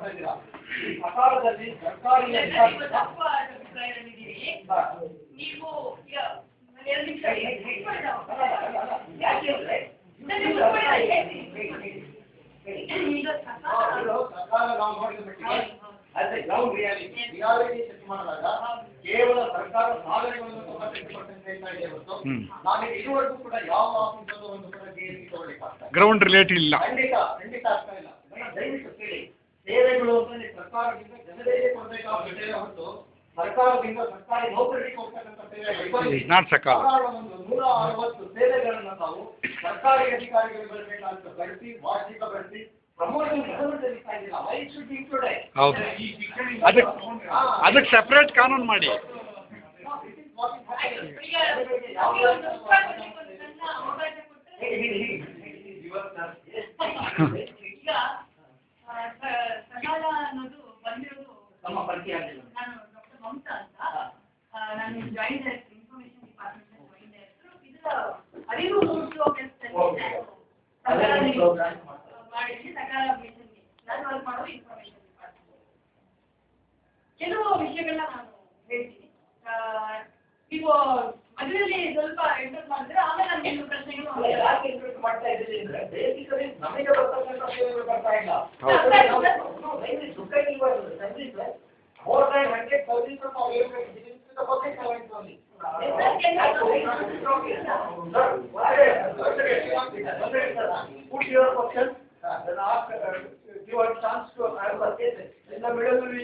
ಮಾಡ್ತಾ ಇದ್ದೀರಾ ಈ ಸಕಾಲದಲ್ಲಿ ಸರ್ಕಾರಿ ನೀವು ಸರ್ಕಾರ ನಾವು ನೋಡಿದ ಮಟ್ಟಿಗೆ ಅದೇ ಗ್ರೌಂಡ್ ರಿಯಾಲಿಟಿ ಚೆಕ್ ಮಾಡಿದಾಗ ಕೇವಲ ಸರ್ಕಾರ ಸಾಧನೆಗಳನ್ನು 98% ಹೇಳ್ತಾ ಇದೆ ಹೊರತು ನಾನು ಇದುವರೆಗೂ ಕೂಡ ಯಾವ ಆಫೀಸಲ್ಲೂ ಒಂದು ಕೂಡ ಡಿಎಸ್ಸಿ ತಗೊಳ್ಳಿಕ್ಕೆ ಆಗ್ತಾ ಇಲ್ಲ. ಗ್ರೌಂಡ್ ರಿಲೇಟಿವ್ ಇಲ್ಲ. ಖಂಡಿತ ಆಗ್ತಾ ಇಲ್ಲ. ದಯವಿಟ್ಟು ಕೇಳಿ, ಸೇವೆಗಳು ಅಂತಂದ್ರೆ ಸರ್ಕಾರದಿಂದ ಜನರಿಗೆ ಕೊಡಬೇಕಾಗುತ್ತೆ ಹೊರತು ಸರ್ಕಾರದಿಂದ ಸರ್ಕಾರಿ ನೌಕರರಿಗೆ ಕೊಡ್ತಕ್ಕಂಥ ಸೇವೆಗಳು ನಾಟ್ ಸಕಾಲ. ಒಂದು 160 ಸೇವೆಗಳನ್ನು ನಾವು ಸರ್ಕಾರಿ ಅಧಿಕಾರಿಗಳು ಬರಬೇಕಾದಂತ ಬಡ್ತಿ ವಾರ್ಷಿಕ ಬಡ್ತಿ ಪ್ರಮೋಷನ್ ಗೌರ್ಮೆಂಟ್ ಇಲ್ಲ. Why should be included? ಹೌದು, ಅದಕ್ಕೆ ಸೆಪರೇಟ್ ಕಾನೂನು ಮಾಡಿ. ಸಕಾಲ ಅನ್ನೋದು ಬಂದಿರೋದು ನಮ್ಮ ಪರಿಚಯ ಆಗಿಲ್ಲ. ನಾನು ಡಾಕ್ಟರ್ ಮಮತಾ ಅಂತ, ನಾನು join director information department join director. ಇದರ ಅರಿವು ಮೂಡಿಸುವ ಕೆಲಸದಲ್ಲಿ ಮಾಡಿದ್ವಿ. ಸಕಾಲ ಮಿಷನ್ಗೆ ನಾನು ವರ್ಕ್ ಮಾಡೋದು ಇನ್ಫಾರ್ಮೇಶನ್ ಡಿಪಾರ್ಟ್ಮೆಂಟ್. ಕೆಲವು ವಿಷಯಗಳನ್ನ ನಾನು ಹೇಳ್ತೀನಿ. ನೀವು ಅದರಲ್ಲಿ ಸ್ವಲ್ಪ ಇಂಟ್ರೆಸ್ಟ್ ಮಾಡಿದ್ರೆ ಆಮೇಲೆ ನಮ್ಗೆ ಇನ್ನೂ ಪ್ರಶ್ನೆಗಳು ಯಾಕೆ ಇಂಟ್ರೆಸ್ಟ್ ಮಾಡ್ತಾ ಇದ್ದೀರಿ ಅಂದ್ರೆ ಬೇಸಿಕಲಿ ನಮಗೆ ಬರ್ತಕ್ಕಂಥ ಸೇವೆಗಳು ಬರ್ತಾ ಇಲ್ಲ. More than 100 services are available within the public servants only. Put your question, then ask, give a chance to answer. In the middle, we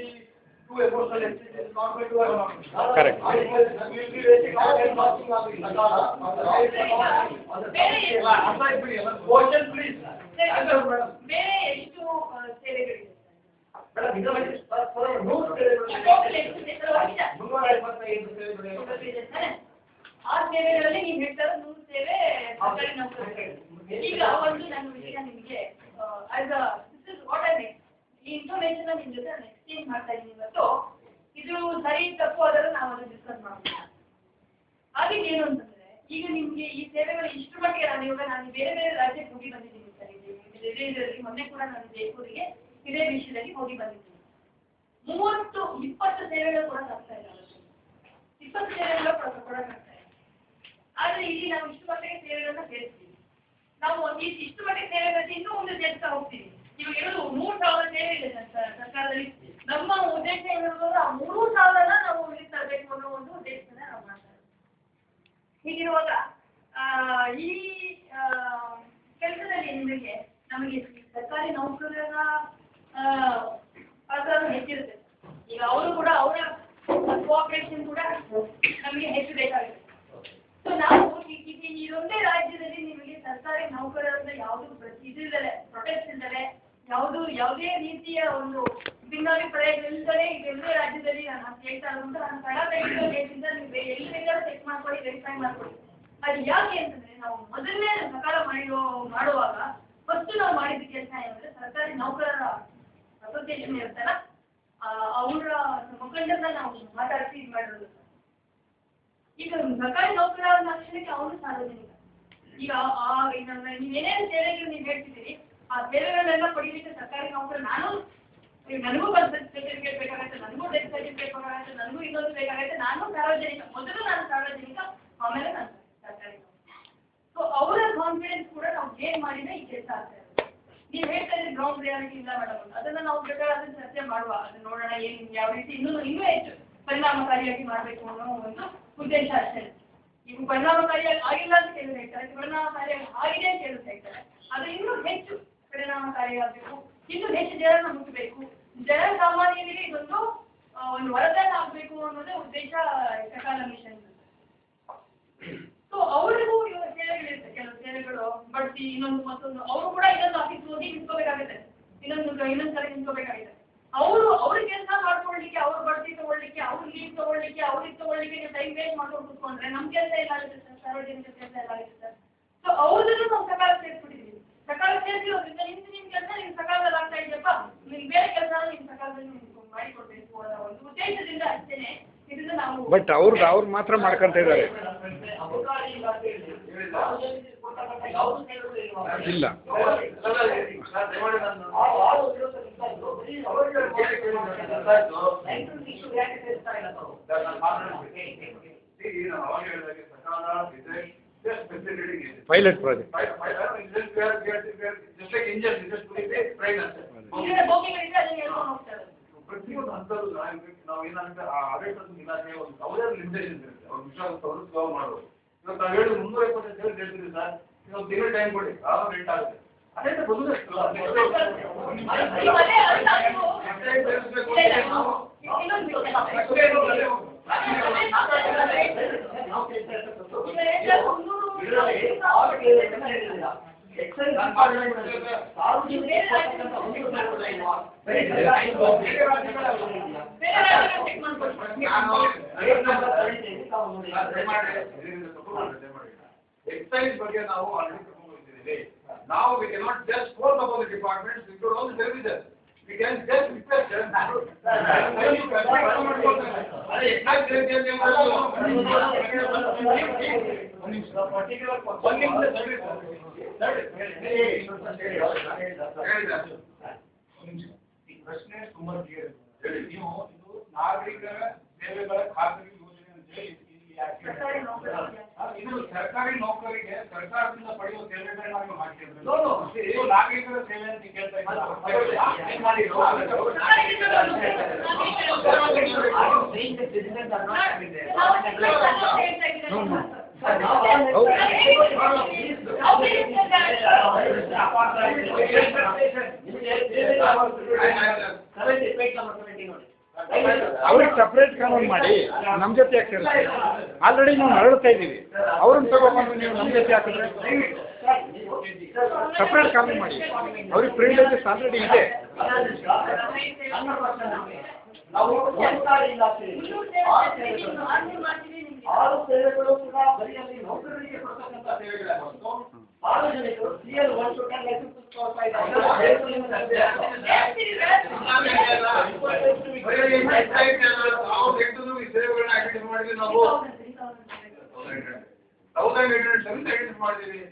do emotional exchange. It's not going to work. Correct. We will be waiting out and talking on the question, please. ಬೇರೆ ಎಷ್ಟು ಸೇವೆಗಳಿದೆ madam, ಇದರಲ್ಲಿ for 100 ಆ ಸೇವೆಗಳಲ್ಲಿ ನೀವು ಹೇಳ್ತಾರೆ 100 ಸೇವೆ ಸರ್ಕಾರಿ ನೌಕರರಿಗೆ. ಈಗ ಒಂದು ನನ್ನ ವಿಷಯ ನಿಮಗೆ this is what I make ಈ ಇನ್ಫಾರ್ಮೇಶನ್ ನಿಮ್ಮ ಜೊತೆ ನಾನು ಎಕ್ಸ್ಚೇಂಜ್ ಮಾಡ್ತಾ ಇದ್ದೀನಿ ಇವತ್ತು. ಇದು ಸರಿ ತಪ್ಪು ಅದನ್ನು ನಾವು ಅದನ್ನು ಡಿಸ್ಕಸ್ ಮಾಡ್ತೀವಿ. ಹಾಗೆ ಏನು ಅಂತಂದ್ರೆ, ಈಗ ನಿಮಗೆ ಈ ಸೇವೆಗಳು ಇಷ್ಟು ಮಟ್ಟಿಗೆ ನಾನು ಬೇರೆ ಬೇರೆ ರಾಜ್ಯಕ್ಕೆ ಹೋಗಿ ಬಂದಿದ್ದೀನಿ ಸರ್. ಇದರಲ್ಲಿ ಮೊನ್ನೆ ಕೂಡ ನಾನು ಜೈಪುರಿಗೆ ಇದೇ ವಿಷಯದಲ್ಲಿ ಹೋಗಿ ಬಂದಿದ್ದೀನಿ. 30-20 ಸೇವೆಗಳು ಕೂಡ ಆಗ್ತಾ ಇಲ್ಲ. 20 ಸೇವೆಗಳು ಕೊಡೋಕ್ಕಾಗ್ತಾ ಇಲ್ಲ. ಆದರೆ ಇಲ್ಲಿ ನಾವು ಇಷ್ಟು ಮಟ್ಟಿಗೆ ಸೇವೆಗಳನ್ನ ಸೇರಿಸ್ತೀವಿ. ನಾವು ಇಷ್ಟು ಮಟ್ಟಿಗೆ ಸೇವೆಗಳಲ್ಲಿ ಇನ್ನೂ ಒಂದು ಸೇರಿಸ್ತಾ ಹೋಗ್ತೀವಿ. ಇವಾಗ ಹೇಳೋದು 3,000 ಸೇವೆ ಇದೆ ಸರ್ಕಾರದಲ್ಲಿ. ನಮ್ಮ ಉದ್ದೇಶ ಏನಿರೋದು ಆ 3,000ನ ನಾವು ಇಲ್ಲಿ ತರಬೇಕು ಅನ್ನೋ ಒಂದು ಉದ್ದೇಶನ ನಾವು ಮಾಡ್ತಾ ಇದ್ದೀವಿ. ಹೀಗಿರುವಾಗ ಈ ಕೆಲಸದಲ್ಲಿ ನಿಮಗೆ ನಮಗೆ ಸರ್ಕಾರಿ ನೌಕರರ ಪಾತ್ರ ಹೆಚ್ಚಿರುತ್ತೆ. ಈಗ ಅವರು ಕೂಡ ಅವರ ಕೋಆಪರೇಷನ್ ಕೂಡ ನಮಗೆ ಹೆಚ್ಚು ಬೇಕಾಗುತ್ತೆ. ಸೊ ನಾವು ಇದೊಂದೇ ರಾಜ್ಯದಲ್ಲಿ ನಿಮಗೆ ಸರ್ಕಾರಿ ನೌಕರರಿಂದ ಯಾವುದು ಇದಿಲ್ಲದೆ ಪ್ರೊಟೆಸ್ಟ್ ಇಲ್ಲದೆ ಯಾವುದೇ ರೀತಿಯ ಒಂದು ಭಿನ್ನಾಭಿಪ್ರಾಯಗಳಿಲ್ಲದೆ ಇದೊಂದೇ ರಾಜ್ಯದಲ್ಲಿ ನಾನು ಹೇಳ್ತಾ ಇರೋದು ಅಂತ ನಾನು ಸ್ಥಳ ಬೇಕಿದ್ದ ನೀವು ಎಲ್ಲಿ ಬೇಕಾದ್ರೂ ಚೆಕ್ ಮಾಡ್ಕೊಳ್ಳಿ, ವೆರಿಫೈ ಮಾಡ್ಕೊಳ್ಳಿ. ಅದು ಯಾಕೆ ಅಂತಂದ್ರೆ, ನಾವು ಮೊದಲನೇ ಸಕಾಲ ಮಾಡುವಾಗ ಫಸ್ಟ್ ನಾವು ಮಾಡಿದ ಕೆಲಸ ಏನಂದ್ರೆ ಸರ್ಕಾರಿ ನೌಕರರ ಅಸೋಸಿಯೇಷನ್ ಇರ್ತಾರ ಅವರ ಮುಖಂಡರನ್ನ ನಾವು ಮಾತಾಡಿಸಿ ಇದು ಮಾಡಿರೋದು. ಈಗ ಸರ್ಕಾರಿ ನೌಕರ ಲಕ್ಷಣಕ್ಕೆ ಅವನು ಸಾರ್ವಜನಿಕ. ಈಗ ನೀವೇನೇನು ಸೇವೆಗಳು ನೀವು ಹೇಳ್ತಿದ್ದೀರಿ ಆ ಸೇವೆಗಳನ್ನೆಲ್ಲ ಪಡೀಲಿಕ್ಕೆ ಸರ್ಕಾರಿ ನೌಕರ ನನಗೂ ಬರ್ತ್ ಸರ್ಟಿಫಿಕೇಟ್ ಬೇಕಾಗುತ್ತೆ, ನನಗೂ ಡೆತ್ ಸರ್ಟಿಫಿಕೇಟ್ ಬೇಕಾಗುತ್ತೆ, ನನಗೂ ಇನ್ನೊಂದು ಬೇಕಾಗುತ್ತೆ. ನಾನು ಸಾರ್ವಜನಿಕ, ಮೊದಲು ನಾನು ಸಾರ್ವಜನಿಕ, ಆಮೇಲೆ ನಾನು ಸರ್ಕಾರಿ ನೌಕರ. ಸೊ ಅವರ ಕಾನ್ಫಿಡೆನ್ಸ್ ಕೂಡ ನಾವು ಏನ್ ಮಾಡಿದ್ರೆ ಈ ಕೆಲಸ ಆಗ್ತಾ ಇದೆ. ನೀವು ಹೇಳ್ತಾ ಇದ್ರೆ ಗ್ರೌಂಡ್ ರಿಯಾಲಿಟಿ ಇಲ್ಲ ಮೇಡಮ್, ಅದನ್ನ ನಾವು ಬೇಕಾದ್ರೆ ಚರ್ಚೆ ಮಾಡುವ, ಅದನ್ನ ನೋಡೋಣ ಯಾವ ರೀತಿ ಇನ್ನೂ ಹೆಚ್ಚು ಪರಿಣಾಮಕಾರಿಯಾಗಿ ಮಾಡಬೇಕು ಅನ್ನೋ ಒಂದು ಉದ್ದೇಶ ಅಷ್ಟೇ. ಈಗ ಪರಿಣಾಮಕಾರಿಯಾಗಿ ಆಗಿಲ್ಲ ಅಂತ ಕೆಲವರು ಹೇಳ್ತಾರೆ, ಪರಿಣಾಮಕಾರಿಯಾಗಿ ಆಗಿದೆ ಅಂತ ಕೆಲವರು ಹೇಳ್ತಾರೆ. ಅದು ಇನ್ನೂ ಹೆಚ್ಚು ಪರಿಣಾಮಕಾರಿಯಾಗಬೇಕು, ಇನ್ನೂ ಹೆಚ್ಚು ಜನರನ್ನು ಮುಟ್ಟಬೇಕು, ಜನ ಸಾಮಾನ್ಯರಿಗೆ ಇದೊಂದು ಒಂದು ವರದಾನ ಆಗಬೇಕು ಅನ್ನೋದೇ ಉದ್ದೇಶ ಸಕಾಲ ಮಿಷನ್. ಸೊ ಅವರಿಗೂ ಸೇವೆಗಳಿರುತ್ತೆ, ಕೆಲವು ಸೇವೆಗಳು ಬಡ್ತಿ, ಇನ್ನೊಂದು ಮತ್ತೊಂದು. ಅವರು ಕೂಡ ಇನ್ನೊಂದು ಆಫೀಸ್ ಹೋಗಿ ನಿಂತ್ಕೋಬೇಕಾಗುತ್ತೆ, ಇನ್ನೊಂದು ಕಡೆ ನಿಂತ್ಕೋಬೇಕಾಗುತ್ತೆ. ಅವ್ರ ಕೆಲಸ ಮಾಡ್ಕೊಳ್ಳಿಕ್ಕೆ, ಅವ್ರ ಬಡ್ತಿ ತಗೊಳ್ಳಿಕ್ಕೆ, ಅವ್ರ ಲೀವ್ ತಗೊಳ್ಳಿಕ್ಕೆ, ಅವ್ರಿಗೆ ತಗೊಳ್ಳಿಕ್ಕೆ ಟೈಮ್ ವೇಸ್ಟ್ ಮಾಡ್ಕೊಂಡು ಕೂತ್ಕೊಂಡ್ರೆ ನಮ್ಮ ಕೆಲಸ ಎಲ್ಲ ಆಗುತ್ತೆ ಸರ್, ಸಾರ್ವಜನಿಕ ಕೆಲಸ ಎಲ್ಲ ಆಗುತ್ತೆ ಸರ್. ಸೊ ಅವ್ರದ್ದು ನಾವು ಸಕಾಲ ಸೇರಿಸ್ಬಿಟ್ಟಿದ್ದೀವಿ. ಸಕಾಲ ಸೇರಿಸಿರೋದ್ರಿಂದ ನಿಮ್ಮ ಕೆಲಸ ನಿಮ್ಮ ಸಕಾಲದಲ್ಲಿ ಆಗ್ತಾ ಇದೆಯಪ್ಪ, ನಿಮ್ಗೆ ಬೇರೆ ಕೆಲಸ ನಿಮ್ಮ ಸಕಾಲದಲ್ಲಿ ನಿಮ್ಗೆ ಮಾಡಿಕೊಡ್ಬೇಕು ಅನ್ನೋ ಒಂದು ಉದ್ದೇಶದಿಂದ ಅಷ್ಟೇನೆ ಇದನ್ನ ನಾವು. ಬಟ್ ಅವ್ರು ಮಾತ್ರ ಮಾಡ್ಕೊಂತ ಇದ್ದಾರೆ. ಯಾವುದು ಸೇವೆಗಳು ಇಲ್ವಾ? ಇಲ್ಲ. Pilot project. ಪ್ರತಿಯೊಂದು ಹಂತದಲ್ಲೂ ನಾವು ಏನಂದ್ರೆ ಆ ಆಡಳಿತ ಇಲಾಖೆ ಒಂದು ಯಾವುದೇ ಲಿಮಿಟೇಷನ್ ಇರುತ್ತೆ, ಅವ್ರ ವಿಶ್ವಾಸ ಅವರು ಮಾಡೋದು. ಇವತ್ತು ನಾವು ಹೇಳಿ 325 ಹೇಳ್ತೀವಿ ಸರ್, ಇನ್ನೊಂದು ತಿಂಗಳು ಟೈಮ್ ಕೊಡಿ, ಆವಾಗ ರೇಟ್ ಆಗುತ್ತೆ. ಅದೇ ಬಂದಷ್ಟಲ್ಲ ಎಕ್ಸೈಸ್ ಬಗ್ಗೆ ನಾವು ಆಲ್ರೆಡಿ ತಗೊಂಡಿದ್ದೀವಿ. ನಾವು we cannot just force upon the departments, we could also tell them. We can just request them. ಅದೇ ಎಕ್ಸೈಸ್ ರೇಟ್ ಪ್ರಶ್ನೆ ತುಂಬಾ ಕ್ಲಿಯರ್. ನೀವು ಇದು ನಾಗರಿಕರ ಸೇವೆಗಳ ಖಾಸಗಿ ಯೋಜನೆ ಅಂತ ಹೇಳಿ ಇದು ಸರ್ಕಾರಿ ನೌಕರಿಗೆ ಸರ್ಕಾರದಿಂದ ಪಡೆಯುವ ಸೇವೆಗಳನ್ನ ನಾವು ಹಾಕಿರ್ತೀವಿ. ಇದು ನಾಗರಿಕರ ಸೇವೆ ಅಂತ ಕೇಳ್ತಾ ಅವ್ರಿಗೆ ಸಪ್ರೇಟ್ ಕಾನೂನು ಮಾಡಿ ನಮ್ಮ ಜೊತೆ ಯಾಕೆ ಸೇರಿಸ್ತೀವಿ? ಆಲ್ರೆಡಿ ನಾವು ನರಳ್ತಾ ಇದ್ದೀವಿ, ಅವ್ರನ್ನ ತಗೊಂಡು ನೀವು ನಮ್ಮ ಜೊತೆ ಹಾಕಿದ್ರೆ ಸಪ್ರೇಟ್ ಕಾನೂನು ಮಾಡಿ. ಅವ್ರಿಗೆ ಪ್ರಿವಿಲೇಜಸ್ ಆಲ್ರೆಡಿ ಇದೆ. ನಾವು ಸರ್ಕಾರಿ ಇಲಾಖೆಯಲ್ಲಿ 6 ಸೇವೆಗಳು ಕೂಡ ಬರೀ ಅಲ್ಲಿ ನೌಕರರಿಗೆ ಕೊಡ್ತಕ್ಕಂಥ ಸೇವೆಗಳಾಗಿತ್ತು. ಸಾರ್ವಜನಿಕರು CL 1 ಲೈಸೆನ್ಸ್ ಕೊಡ್ತಾ ಇದ್ದಾರೆ. ಸೇವೆಗಳನ್ನ ಐಡೆಂಟಿಫೈ ಮಾಡಿದ್ವಿ ನಾವು 1800 ಐಡೆಂಟಿಫೈ ಮಾಡಿದ್ದೀವಿ.